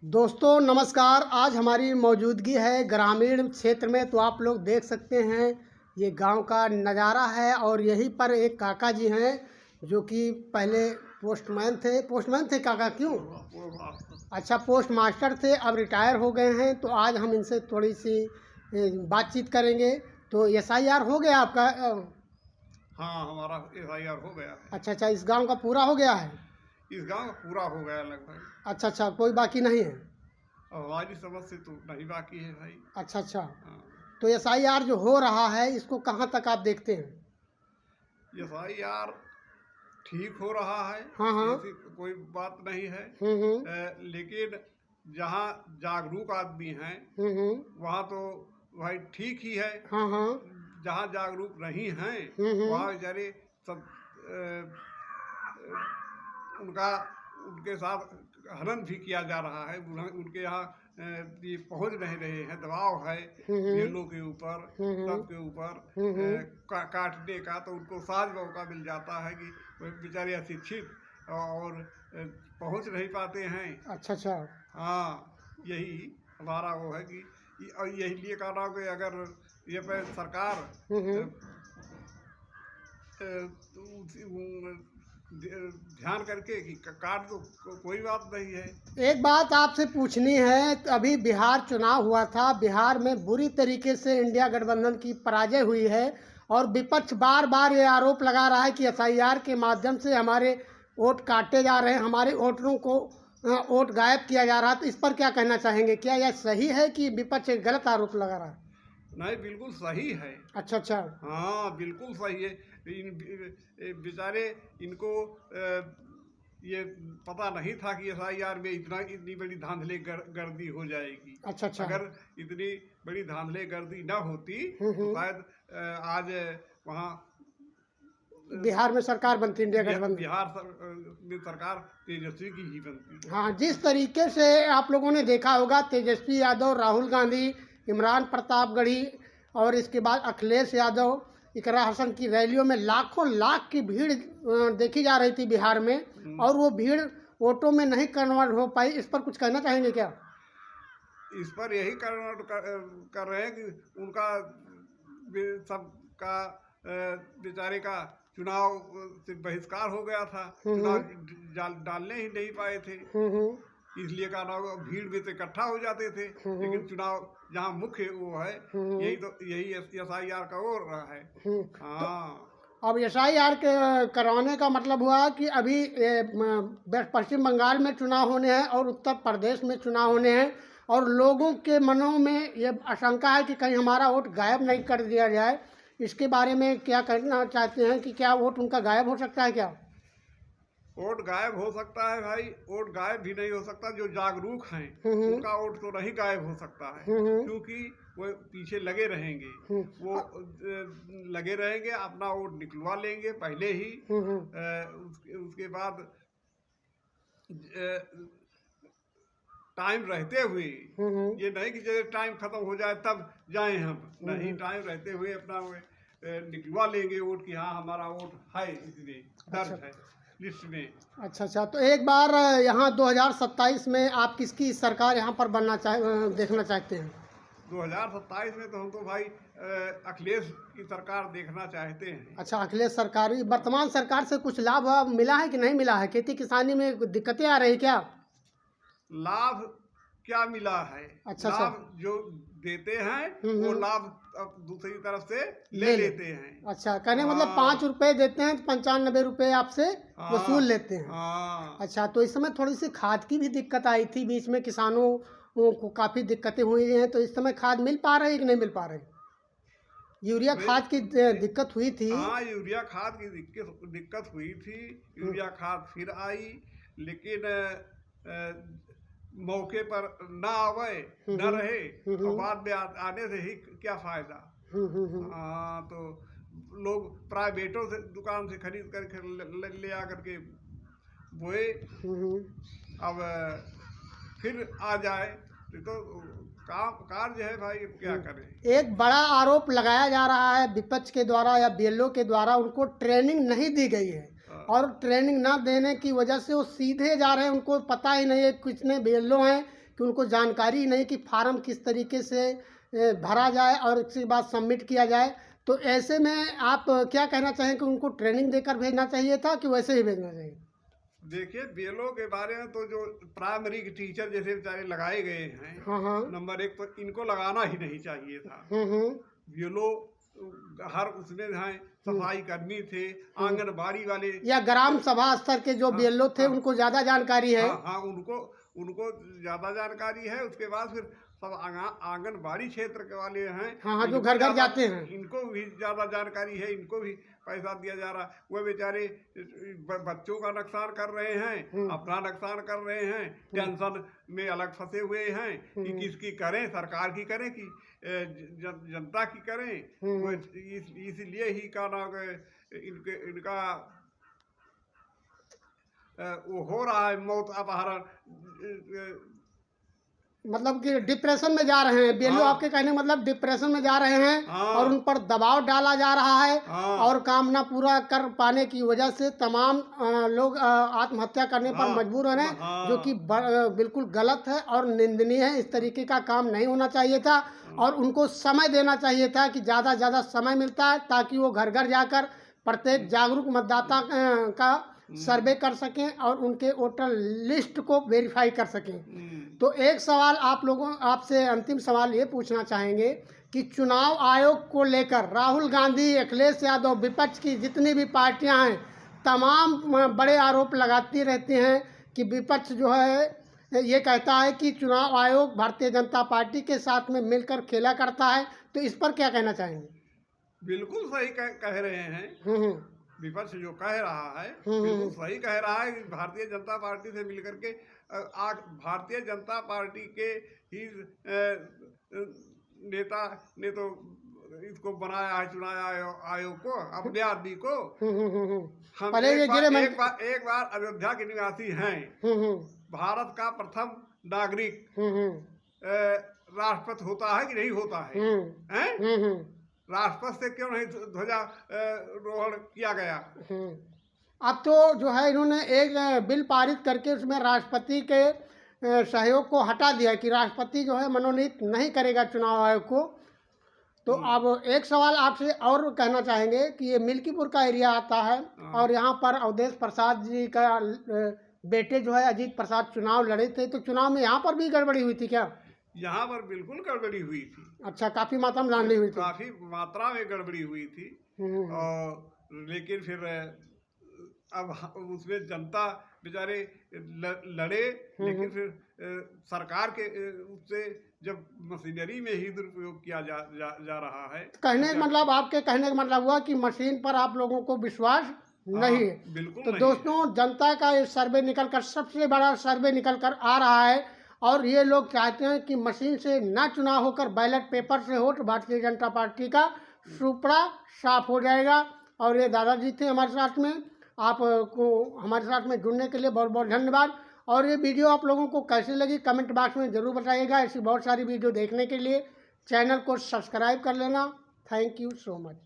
दोस्तों नमस्कार। आज हमारी मौजूदगी है ग्रामीण क्षेत्र में। तो आप लोग देख सकते हैं ये गांव का नज़ारा है और यहीं पर एक काका जी हैं जो कि पहले पोस्टमैन थे काका। क्यों? अच्छा, पोस्ट मास्टर थे, अब रिटायर हो गए हैं। तो आज हम इनसे थोड़ी सी बातचीत करेंगे। तो एसआईआर हो गया आपका? हाँ, हमारा एसआईआर हो गया है। अच्छा, इस गांव का पूरा हो गया है? इस गांव का पूरा हो गया लगभग। अच्छा, कोई बाकी नहीं है? और हमारी समझ से तो नहीं बाकी है भाई। अच्छा। हाँ। तो एसआईआर जो हो रहा है इसको कहाँ तक आप देखते हैं? एसआईआर ठीक हो रहा है। हाँ। ऐसी कोई बात नहीं है। लेकिन जहाँ जागरूक आदमी हैं वहाँ तो भाई ठीक ही है। हाँ। जहाँ जागरूक नहीं हैं वहाँ बेचारे सब उनके साथ हनन भी किया जा रहा है। उनके यहाँ ये पहुँच नहीं रहे हैं। दबाव है जेलों के ऊपर, सबके ऊपर काटने का। तो उनको सहज मौका मिल जाता है कि बेचारे अशिक्षित और पहुँच नहीं पाते हैं। अच्छा। हाँ, यही हमारा वो है कि यही लिए कह रहा हूँ कि अगर ये पे सरकार ध्यान करके कि काट तो कोई बात नहीं है। एक बात आपसे पूछनी है। अभी बिहार चुनाव हुआ था, बिहार में बुरी तरीके से इंडिया गठबंधन की पराजय हुई है और विपक्ष बार बार ये आरोप लगा रहा है कि एसआईआर के माध्यम से हमारे वोट काटे जा रहे हैं, हमारे वोटरों को वोट गायब किया जा रहा है। तो इस पर क्या कहना चाहेंगे? क्या यह सही है कि विपक्ष एक गलत आरोप लगा रहा है? नहीं, बिल्कुल सही है। अच्छा। हाँ, बिल्कुल सही है। बेचारे इनको ये पता नहीं था कि एसआईआर में इतनी बड़ी धांधली गर्दी हो जाएगी। अच्छा। अगर इतनी बड़ी धांधली गर्दी ना होती तो शायद आज वहाँ बिहार में सरकार बनती, इंडिया गठबंधन। में सरकार तेजस्वी की ही बनती। हाँ, जिस तरीके से आप लोगों ने देखा होगा, तेजस्वी यादव, राहुल गांधी, इमरान प्रतापगढ़ी और इसके बाद अखिलेश यादव, इकरा हसन की रैलियों में लाखों लाख की भीड़ देखी जा रही थी बिहार में, और वो भीड़ वोटों में नहीं कन्वर्ट हो पाई। इस पर कुछ कहना चाहेंगे क्या? इस पर यही कन्वर्ट कर रहे हैं कि उनका सबका बेचारे का चुनाव से बहिष्कार हो गया था। चुनाव डालने ही नहीं पाए थे। इसलिए का नाम भीड़ में तो इकट्ठा हो जाते थे। लेकिन चुनाव जहाँ मुख्य वो है यही एसआईआर का हो रहा है। हाँ। तो अब एसआईआर के करवाने का मतलब हुआ कि अभी पश्चिम बंगाल में चुनाव होने हैं और उत्तर प्रदेश में चुनाव होने हैं, और लोगों के मनों में ये आशंका है कि कहीं हमारा वोट गायब नहीं कर दिया जाए। इसके बारे में क्या कहना चाहते हैं कि क्या वोट उनका गायब हो सकता है? क्या वोट गायब हो सकता है भाई? वोट गायब भी नहीं हो सकता। जो जागरूक हैं उनका वोट तो नहीं गायब हो सकता है, क्योंकि वो पीछे लगे रहेंगे। वो लगे रहेंगे, अपना वोट निकलवा लेंगे पहले ही। उसके बाद टाइम रहते हुए, ये नहीं कि जब टाइम खत्म हो जाए तब जाएं हम। नहीं, टाइम रहते हुए अपना निकलवा लेंगे वोट कि हाँ हमारा वोट है, इसलिए दर्ज है लिस्ट में। अच्छा। तो एक बार यहाँ 2027 में आप किसकी सरकार यहाँ पर देखना चाहते हैं? 2027 में तो हमको भाई अखिलेश की सरकार देखना चाहते हैं। अच्छा, अखिलेश सरकार। वर्तमान सरकार से कुछ लाभ मिला है कि नहीं मिला है? खेती किसानी में दिक्कतें आ रही क्या? लाभ क्या मिला है? लाभ जो देते हैं वो लाभ अब दूसरी तरफ से ले लेते हैं। अच्छा, कहने मतलब 5 रुपए देते हैं तो 95 रुपए आपसे वसूल लेते हैं। अच्छा, तो इस समय थोड़ी सी खाद की भी दिक्कत आई थी बीच में, किसानों को काफ़ी दिक्कतें हुई हैं। तो इस समय खाद मिल पा रही है कि नहीं मिल पा रही? यूरिया खाद की दिक्कत हुई थी। हाँ, यूरिया खाद की दिक्कत हुई थी। यूरिया खाद फिर आई, लेकिन मौके पर ना आवे न रहे और बाद में आने से ही क्या फायदा। हाँ, तो लोग प्राइवेटों से दुकान से खरीद कर ले आकर के बोए। अब फिर आ जाए तो कार्य है भाई, क्या करें। एक बड़ा आरोप लगाया जा रहा है विपक्ष के द्वारा या बीएलओ के द्वारा, उनको ट्रेनिंग नहीं दी गई है। और ट्रेनिंग ना देने की वजह से वो सीधे जा रहे हैं, उनको पता ही नहीं है कितने बीएलओ हैं, कि उनको जानकारी ही नहीं कि फार्म किस तरीके से भरा जाए और इसके बाद सबमिट किया जाए। तो ऐसे में आप क्या कहना चाहें कि उनको ट्रेनिंग देकर भेजना चाहिए था कि वैसे ही भेजना चाहिए? देखिए, बीएलओ के बारे में तो जो प्राइमरी के टीचर जैसे बेचारे लगाए गए हैं, हाँ हाँ, नंबर एक तो इनको लगाना ही नहीं चाहिए था। हम्म, बीएलओ हर उसमें हैं, सफाई कर्मी थे, आंगनबाड़ी वाले या ग्राम सभा स्तर के जो बीएलओ थे उनको ज़्यादा जानकारी है। हाँ, उनको उनको ज़्यादा जानकारी है। उसके बाद फिर सब आंगनबाड़ी क्षेत्र के वाले हैं, हाँ, जो घर घर जाते हैं, इनको भी ज़्यादा जानकारी है, इनको भी पैसा दिया जा रहा। वो बेचारे बच्चों का नुकसान कर रहे हैं, अपना नुकसान कर रहे हैं, टेंशन में अलग फंसे हुए हैं कि किसकी करें, सरकार की करें कि जनता की करें। इसलिए ही का नाम इनका वो हो रहा है मौत अपहरण, मतलब कि डिप्रेशन में जा रहे हैं बीएलओ। आपके कहने मतलब डिप्रेशन में जा रहे हैं और उन पर दबाव डाला जा रहा है और काम ना पूरा कर पाने की वजह से तमाम लोग आत्महत्या करने पर मजबूर हो रहे हैं, जो कि बिल्कुल गलत है और निंदनीय है। इस तरीके का काम नहीं होना चाहिए था और उनको समय देना चाहिए था कि ज़्यादा से ज़्यादा समय मिलता है ताकि वो घर घर जाकर प्रत्येक जागरूक मतदाता का सर्वे कर सकें और उनके वोटर लिस्ट को वेरीफाई कर सकें। तो एक सवाल आप लोगों आपसे अंतिम सवाल ये पूछना चाहेंगे कि चुनाव आयोग को लेकर राहुल गांधी, अखिलेश यादव, विपक्ष की जितनी भी पार्टियां हैं, तमाम बड़े आरोप लगाती रहती हैं कि विपक्ष जो है ये कहता है कि चुनाव आयोग भारतीय जनता पार्टी के साथ में मिलकर खेला करता है। तो इस पर क्या कहना चाहेंगे? बिल्कुल सही कह रहे हैं। विपक्ष जो कह रहा है बिल्कुल सही कह रहा है कि भारतीय जनता पार्टी से मिलकर के भारतीय जनता पार्टी के ही नेता ने तो इसको बनाया है, चुनाव आयोग को, अपने आदमी को। हम एक बार अयोध्या के निवासी हैं, भारत का प्रथम नागरिक राष्ट्रपति होता है कि नहीं होता है? राष्ट्रपति से क्यों नहीं ध्वजारोहण किया गया? अब तो जो है इन्होंने एक बिल पारित करके उसमें राष्ट्रपति के सहयोग को हटा दिया कि राष्ट्रपति जो है मनोनीत नहीं करेगा चुनाव आयोग को। तो अब एक सवाल आपसे और कहना चाहेंगे कि ये मिल्कीपुर का एरिया आता है और यहाँ पर अवधेश प्रसाद जी का बेटे जो है अजीत प्रसाद चुनाव लड़े थे, तो चुनाव में यहाँ पर भी गड़बड़ी हुई थी क्या? यहाँ पर बिल्कुल गड़बड़ी हुई थी। अच्छा, काफी मात्रा में धांधली हुई थी? काफी मात्रा में गड़बड़ी हुई थी। और लेकिन फिर अब उसमें जनता बेचारे लड़े, लेकिन फिर सरकार के उससे जब मशीनरी में ही दुरुपयोग किया जा रहा है। कहने का मतलब, आपके कहने का मतलब हुआ कि मशीन पर आप लोगों को विश्वास नहीं है। बिल्कुल। तो दोस्तों, जनता का ये सर्वे निकल कर, सबसे बड़ा सर्वे निकल कर आ रहा है और ये लोग चाहते हैं कि मशीन से ना चुनाव होकर बैलेट पेपर से हो तो भारतीय जनता पार्टी का सुपड़ा साफ हो जाएगा। और ये दादाजी थे हमारे साथ में। आपको हमारे साथ में जुड़ने के लिए बहुत बहुत धन्यवाद। और ये वीडियो आप लोगों को कैसी लगी कमेंट बॉक्स में ज़रूर बताइएगा। ऐसी बहुत सारी वीडियो देखने के लिए चैनल को सब्सक्राइब कर लेना। Thank you so much.